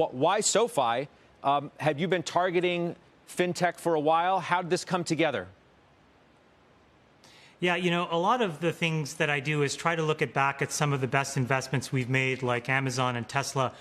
why SoFi? Have you been targeting fintech for a while? How did this come together? Yeah, a lot of the things that I do is try to look back at some of the best investments we've made, like Amazon and Tesla,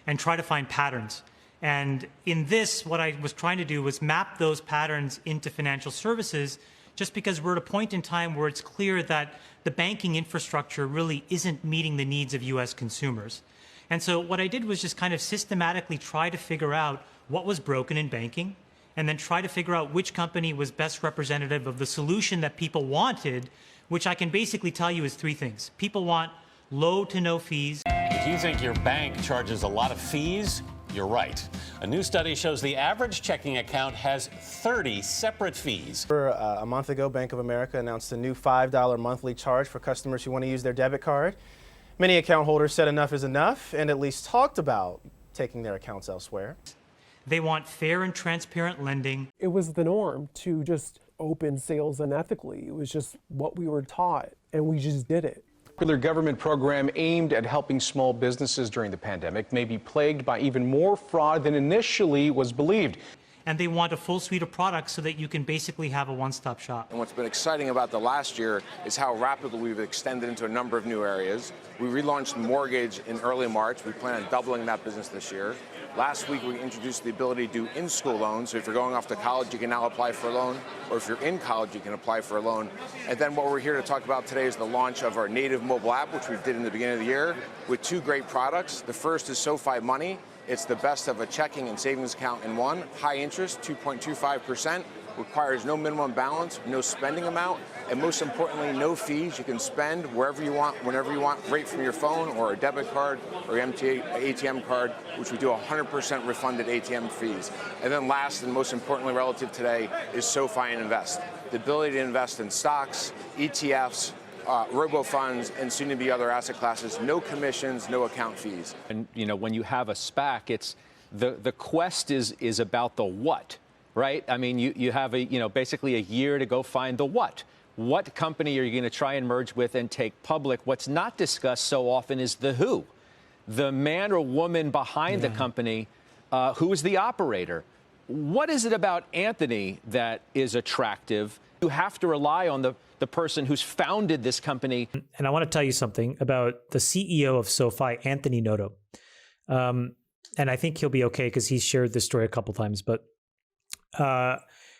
and try to find patterns. And in this, what I was trying to do was map those patterns into financial services, just because we're at a point in time where it's clear that the banking infrastructure really isn't meeting the needs of US consumers. And so what I did was just kind of systematically try to figure out what was broken in banking, and then try to figure out which company was best representative of the solution that people wanted, which I can basically tell you is three things. People want low to no fees. If you think your bank charges a lot of fees, you're right. A new study shows the average checking account has 30 separate fees. A month ago, Bank of America announced a new $5 monthly charge for customers who want to use their debit card. Many account holders said enough is enough and at least talked about taking their accounts elsewhere. They want fair and transparent lending. It was the norm to just open sales unethically. It was just what we were taught, and we just did it. Popular government program aimed at helping small businesses during the pandemic may be plagued by even more fraud than initially was believed. And they want a full suite of products so that you can basically have a one-stop shop. And what's been exciting about the last year is how rapidly we've extended into a number of new areas. We relaunched mortgage in early March. We plan on doubling that business this year. Last week, we introduced the ability to do in-school loans. So if you're going off to college, you can now apply for a loan. Or if you're in college, you can apply for a loan. And then what we're here to talk about today is the launch of our native mobile app, which we did in the beginning of the year, with two great products. The first is SoFi Money. It's the best of a checking and savings account in one. High interest, 2.25%. Requires no minimum balance, no spending amount, and most importantly, no fees. You can spend wherever you want, whenever you want, right from your phone or a debit card or ATM card, which we do 100% refunded ATM fees. And then last and most importantly relative today is SoFi and Invest. The ability to invest in stocks, ETFs, robo-funds, and soon-to-be other asset classes, no commissions, no account fees. And, when you have a SPAC, it's the quest is about the what, right? I mean, you have basically a year to go find the what. What company are you going to try and merge with and take public? What's not discussed so often is the who. The man or woman behind the company, who is the operator. What is it about Anthony that is attractive? You have to rely on the person who's founded this company. And I want to tell you something about the CEO of SoFi, Anthony Noto. And I think he'll be okay because he's shared this story a couple times. But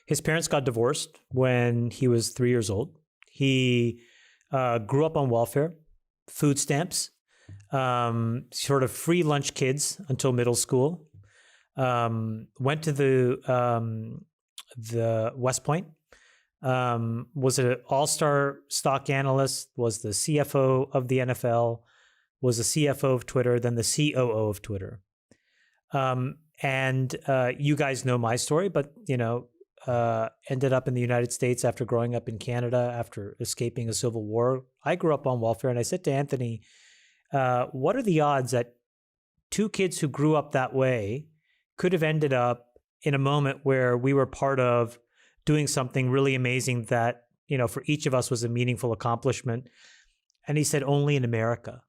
his parents got divorced when he was 3 years old. He grew up on welfare, food stamps, sort of free lunch kids until middle school. Went to the West Point. Was an all-star stock analyst, was the CFO of the NFL, was the CFO of Twitter, then the COO of Twitter. And you guys know my story, but, ended up in the United States after growing up in Canada, after escaping a civil war. I grew up on welfare, and I said to Anthony, what are the odds that two kids who grew up that way could have ended up in a moment where we were part of doing something really amazing that, for each of us was a meaningful accomplishment? And he said, only in America.